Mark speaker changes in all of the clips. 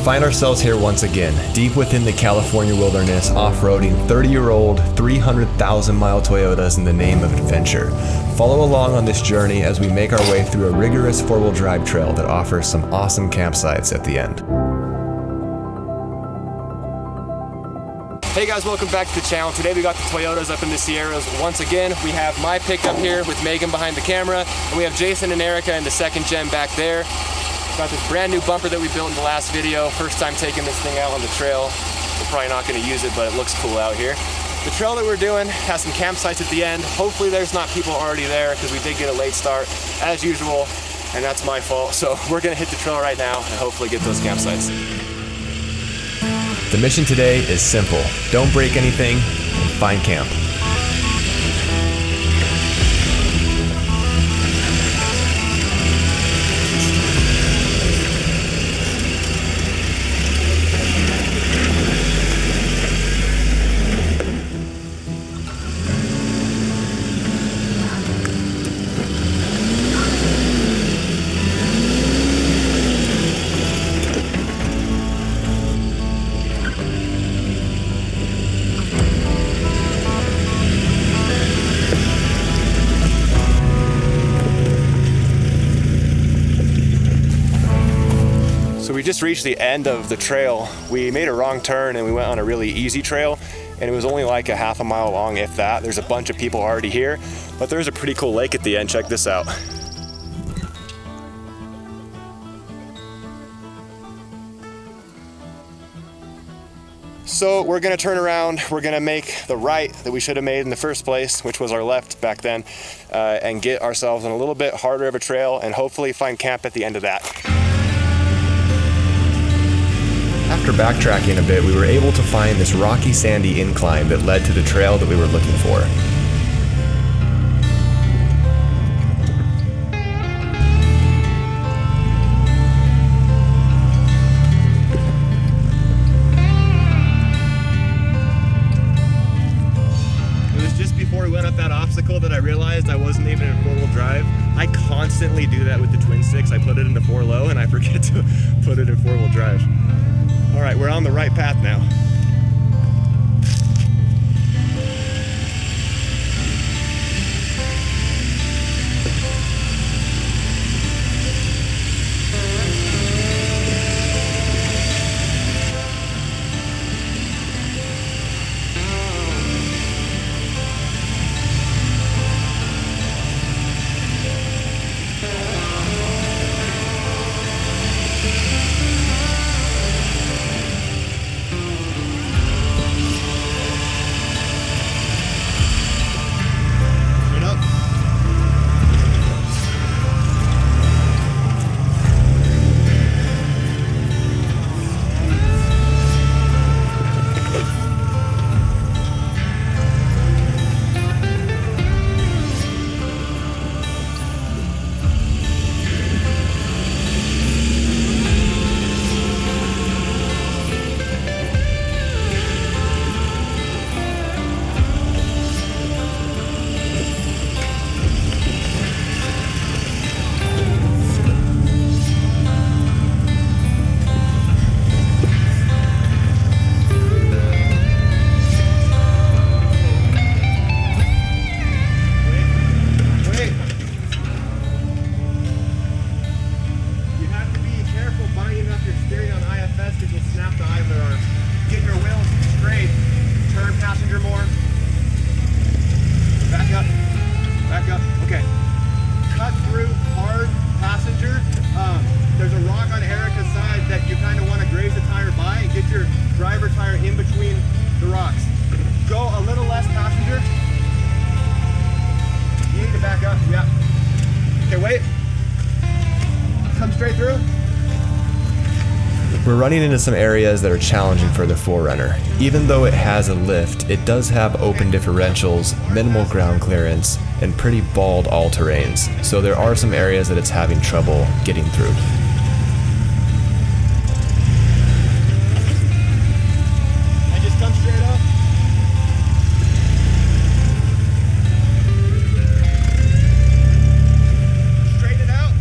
Speaker 1: find ourselves here once again, deep within the California wilderness, off-roading 30-year-old, 300,000-mile Toyotas in the name of adventure. Follow along on this journey as we make our way through a rigorous four-wheel drive trail that offers some awesome campsites at the end.
Speaker 2: Hey guys, welcome back to the channel. Today we got the Toyotas up in the Sierras once again. We have my pickup here with Megan behind the camera, and we have Jason and Erica in the second gen back there. Got this brand new bumper that we built in the last video. First time taking this thing out on the trail. We're probably not going to use it, but it looks cool out here. The trail that we're doing has some campsites at the end. Hopefully there's not people already there because we did get a late start as usual, and that's my fault. So we're going to hit the trail right now and hopefully get those campsites.
Speaker 1: The mission today is simple. Don't break anything and find camp.
Speaker 2: So we just reached the end of the trail. We made a wrong turn and we went on a really easy trail, and it was only like a half a mile long, if that. There's a bunch of people already here, but there's a pretty cool lake at the end. Check this out. So we're gonna turn around, we're gonna make the right that we should have made in the first place, which was our left back then, and get ourselves on a little bit harder of a trail and hopefully find camp at the end of that.
Speaker 1: After backtracking a bit, we were able to find this rocky, sandy incline that led to the trail that we were looking for.
Speaker 2: It was just before we went up that obstacle that I realized I wasn't even in four-wheel drive. I constantly do that with the twin sticks. I put it into 4-low and I forget to put it in four-wheel drive. All right, we're on the right path now.
Speaker 1: We're running into some areas that are challenging for the 4Runner. Even though it has a lift, it does have open differentials, minimal ground clearance, and pretty bald all-terrains, so there are some areas that it's having trouble getting through.
Speaker 2: I just come straight up. Straighten it out.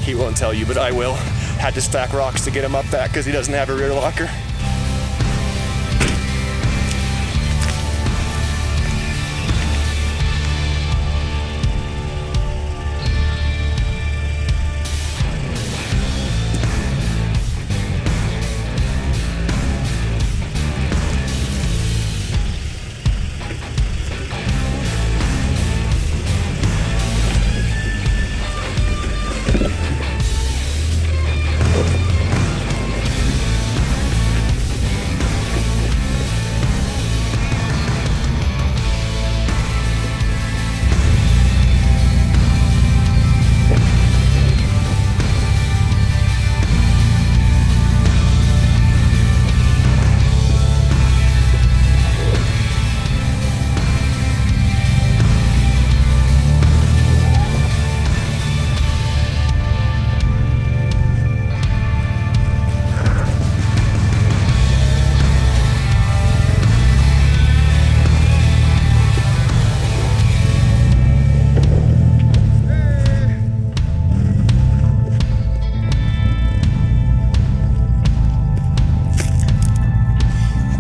Speaker 2: He won't tell you, but I will. Had to stack rocks to get him up that because he doesn't have a rear locker.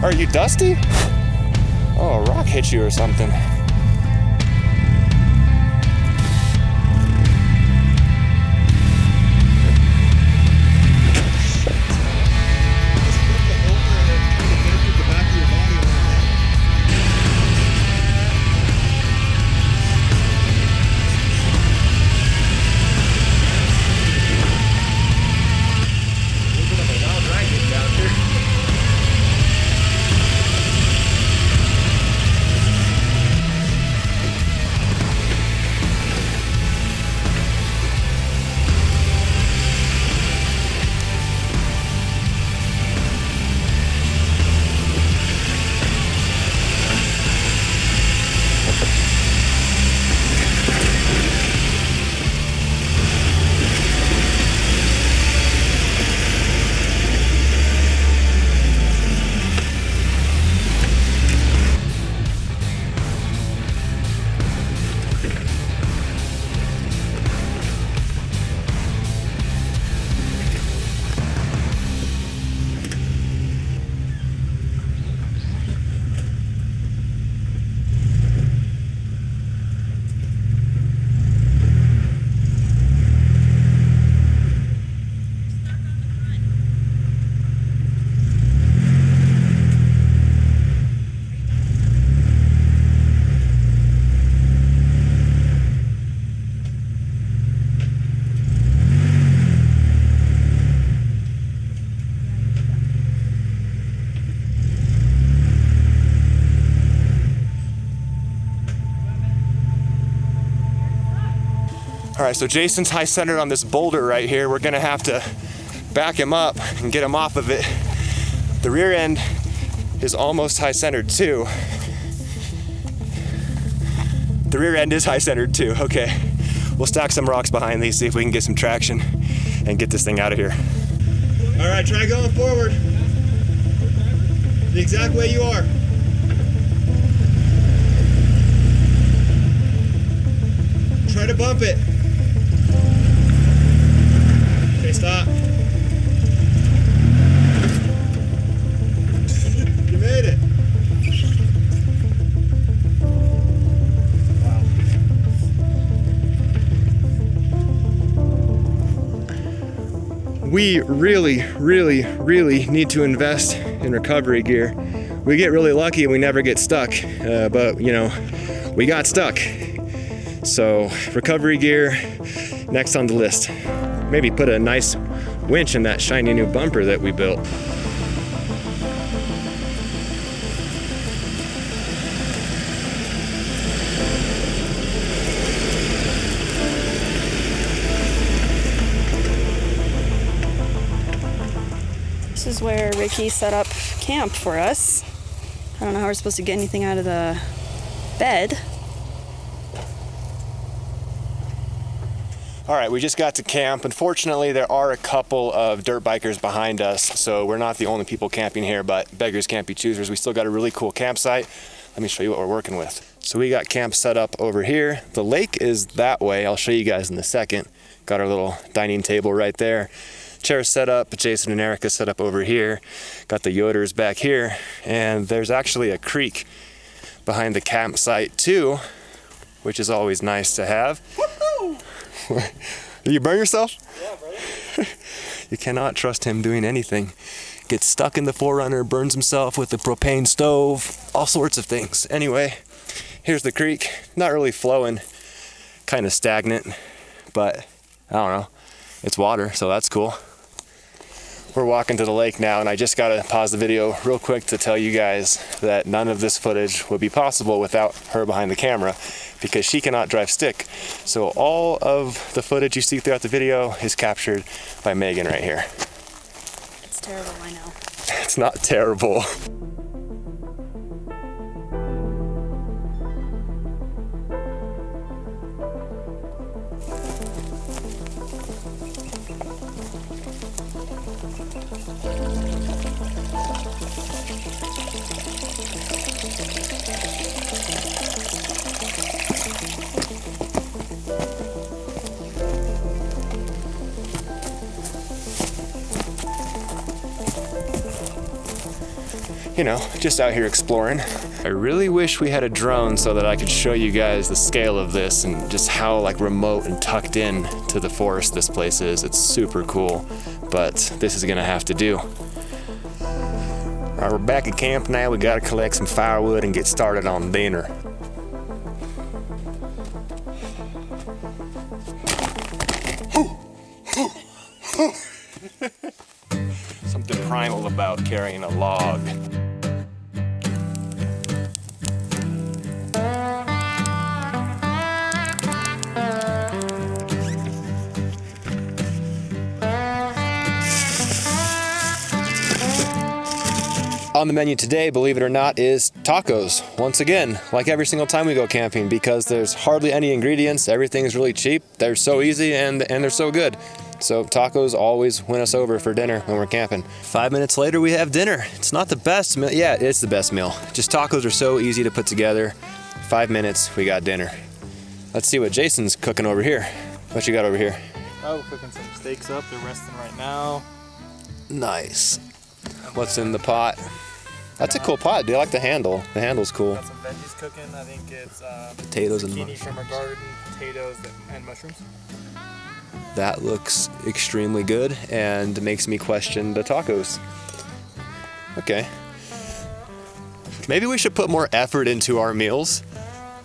Speaker 2: Are you dusty? Oh, a rock hit you or something. All right, so Jason's high centered on this boulder right here. We're gonna have to back him up and get him off of it. The rear end is almost high centered too. The rear end is high centered too, okay. We'll stack some rocks behind these, see if we can get some traction and get this thing out of here. All right, try going forward. The exact way you are. Try to bump it. Okay, stop. You made it. Wow. We really need to invest in recovery gear. We get really lucky and we never get stuck, but you know, we got stuck. So recovery gear, next on the list. Maybe put a nice winch in that shiny new bumper that we built.
Speaker 3: This is where Ricky set up camp for us. I don't know how we're supposed to get anything out of the bed.
Speaker 2: All right, we just got to camp. Unfortunately, there are a couple of dirt bikers behind us, so we're not the only people camping here, but beggars can't be choosers. We still got a really cool campsite. Let me show you what we're working with. So we got camp set up over here. The lake is that way. I'll show you guys in a second. Got our little dining table right there. Chairs set up, Jason and Erica set up over here. Got the Yoders back here, and there's actually a creek behind the campsite too, which is always nice to have. Woohoo! Did you burn yourself?
Speaker 4: Yeah, brother.
Speaker 2: You cannot trust him doing anything. Gets stuck in the 4Runner, burns himself with the propane stove, all sorts of things. Anyway, here's the creek. Not really flowing, kind of stagnant, but I don't know. It's water, so that's cool. We're walking to the lake now, and I just gotta pause the video real quick to tell you guys that none of this footage would be possible without her behind the camera, because she cannot drive stick. So all of the footage you see throughout the video is captured by Megan right here.
Speaker 3: It's terrible, I know.
Speaker 2: It's not terrible. You know, just out here exploring. I really wish we had a drone so that I could show you guys the scale of this and just how like remote and tucked in to the forest this place is. It's super cool, but this is gonna have to do. All right, we're back at camp now. We gotta collect some firewood and get started on dinner. Something primal about carrying a log. On the menu today, believe it or not, is tacos. Once again, like every single time we go camping, because there's hardly any ingredients, everything is really cheap, they're so easy, and they're so good. So tacos always win us over for dinner when we're camping. 5 minutes later, we have dinner. It's not the best meal. Yeah, it's the best meal. Just tacos are so easy to put together. 5 minutes, we got dinner. Let's see what Jason's cooking over here. What you got over here?
Speaker 4: Oh, cooking some steaks up. They're resting right now.
Speaker 2: Nice. What's in the pot? That's a cool pot. Do you like the handle? The handle's cool.
Speaker 4: Got some veggies cooking. I think it's
Speaker 2: Potatoes and
Speaker 4: zucchini from our garden, potatoes and mushrooms.
Speaker 2: That looks extremely good and makes me question the tacos. Okay. Maybe we should put more effort into our meals.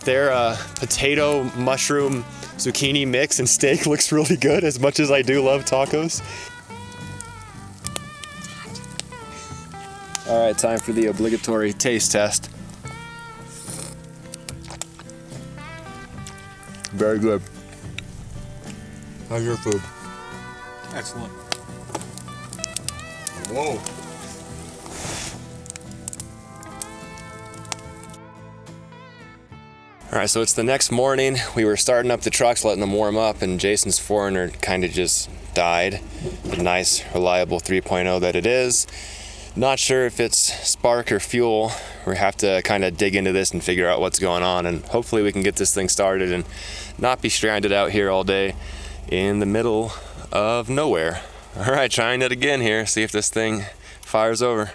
Speaker 2: Their potato, mushroom, zucchini mix and steak looks really good, as much as I do love tacos. All right, time for the obligatory taste test. Very good. How's your food?
Speaker 4: Excellent.
Speaker 2: Whoa. All right, so it's the next morning. We were starting up the trucks, letting them warm up, and Jason's 4Runner kind of just died. A nice, reliable 3.0 that it is. Not sure if it's spark or fuel. We have to kind of dig into this and figure out what's going on, and hopefully we can get this thing started and not be stranded out here all day in the middle of nowhere. All right, trying it again here, see if this thing fires over.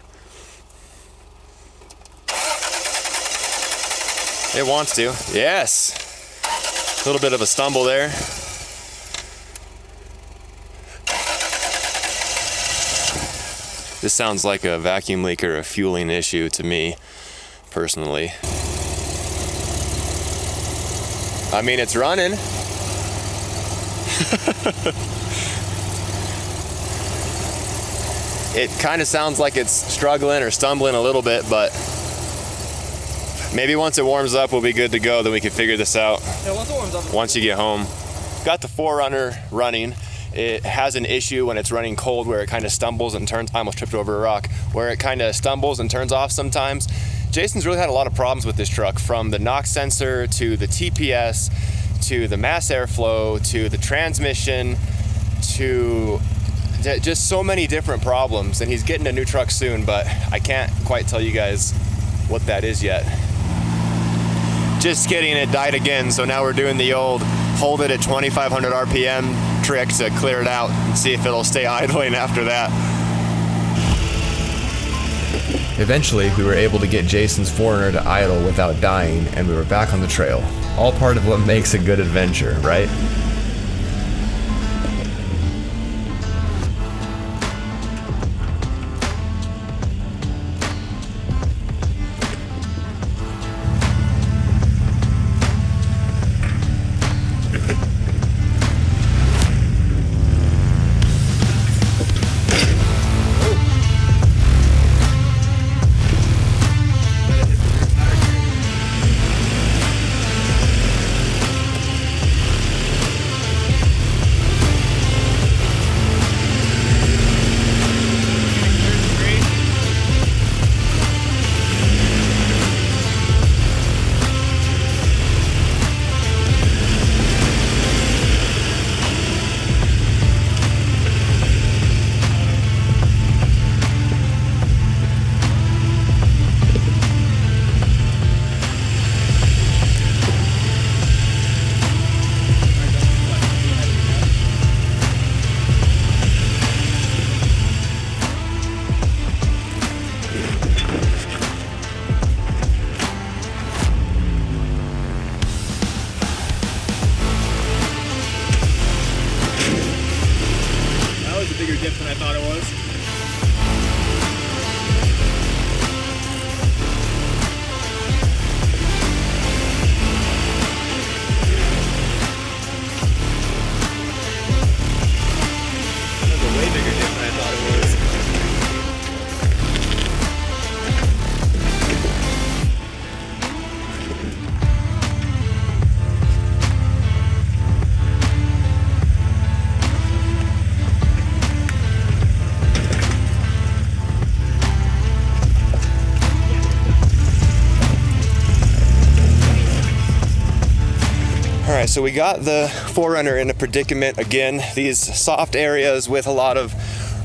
Speaker 2: It wants to, yes. A little bit of a stumble there. This sounds like a vacuum leak or a fueling issue to me, personally. I mean, it's running. It kind of sounds like it's struggling or stumbling a little bit, but maybe once it warms up, we'll be good to go. Then we can figure this out.
Speaker 4: Yeah, once it warms up.
Speaker 2: Once you get home. Got the 4Runner running. It has an issue when it's running cold where it kind of stumbles and turns. I almost tripped over a rock. Where it kind of stumbles and turns off sometimes. Jason's really had a lot of problems with this truck, from the knock sensor to the TPS to the mass airflow to the transmission to just so many different problems. And he's getting a new truck soon, but I can't quite tell you guys what that is yet. Just kidding, it died again. So now we're doing the old hold it at 2,500 RPM, trick to clear it out and see if it'll stay idling after that.
Speaker 1: Eventually, we were able to get Jason's 4Runner to idle without dying, and we were back on the trail. All part of what makes a good adventure, right?
Speaker 4: Bigger dip than I thought it was. That's a way bigger dip than I thought it was.
Speaker 2: Alright, so we got the 4Runner in a predicament again. These soft areas with a lot of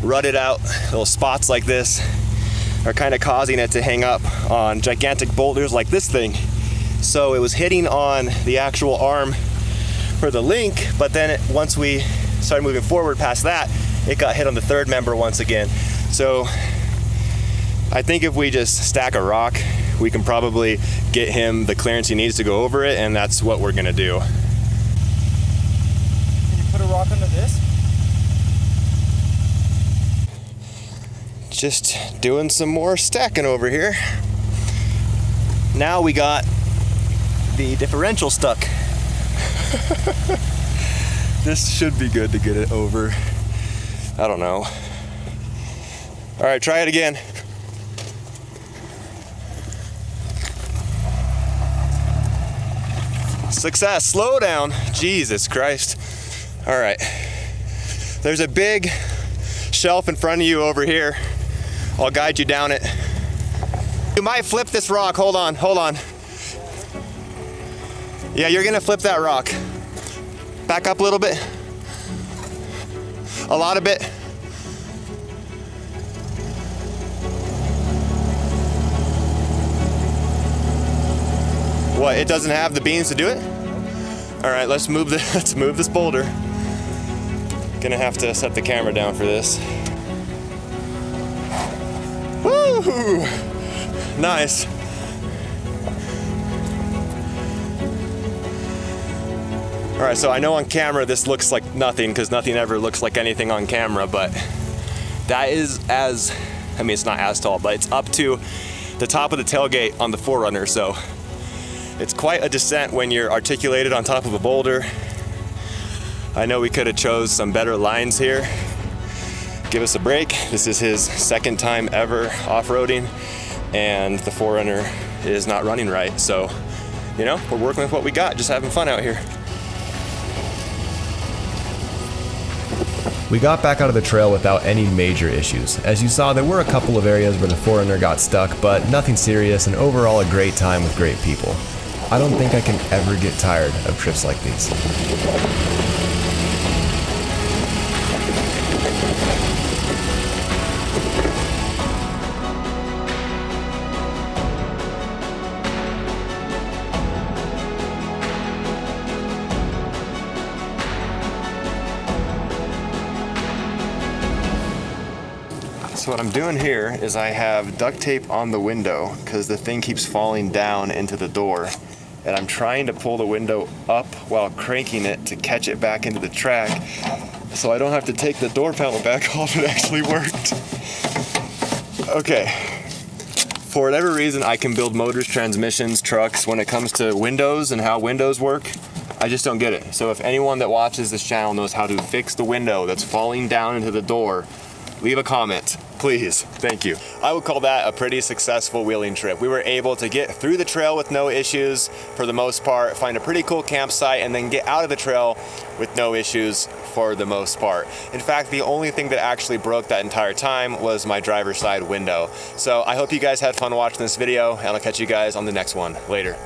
Speaker 2: rutted out little spots like this are kind of causing it to hang up on gigantic boulders like this thing. So it was hitting on the actual arm for the link, but then once we started moving forward past that, it got hit on the third member once again. So I think if we just stack a rock, we can probably get him the clearance he needs to go over it, and that's what we're gonna do.
Speaker 4: Can you put a rock under this?
Speaker 2: Just doing some more stacking over here. Now we got the differential stuck. This should be good to get it over. I don't know. All right, try it again. Success, slow down. Jesus Christ. All right. There's a big shelf in front of you over here. I'll guide you down it. You might flip this rock. Hold on, hold on. Yeah, you're gonna flip that rock. Back up a little bit. A lot of bit. What, it doesn't have the beans to do it? All right, let's move this boulder. Gonna have to set the camera down for this. Woo! Nice. All right, so I know on camera this looks like nothing because nothing ever looks like anything on camera, but that is it's not as tall, but it's up to the top of the tailgate on the 4Runner, so it's quite a descent when you're articulated on top of a boulder. I know we could have chose some better lines here. Give us a break. This is his second time ever off-roading, and the 4Runner is not running right. So, you know, we're working with what we got, just having fun out here.
Speaker 1: We got back out of the trail without any major issues. As you saw, there were a couple of areas where the 4Runner got stuck, but nothing serious, and overall a great time with great people. I don't think I can ever get tired of trips like these. So what I'm doing here is I have duct tape on the window because the thing keeps falling down into the door. And I'm trying to pull the window up while cranking it to catch it back into the track so I don't have to take the door panel back off. It actually worked. Okay. For whatever reason, I can build motors, transmissions, trucks. When it comes to windows and how windows work, I just don't get it. So if anyone that watches this channel knows how to fix the window that's falling down into the door, leave a comment, please. Thank you. I would call that a pretty successful wheeling trip. We were able to get through the trail with no issues for the most part, find a pretty cool campsite, and then get out of the trail with no issues for the most part. In fact, the only thing that actually broke that entire time was my driver's side window. So I hope you guys had fun watching this video, and I'll catch you guys on the next one. Later.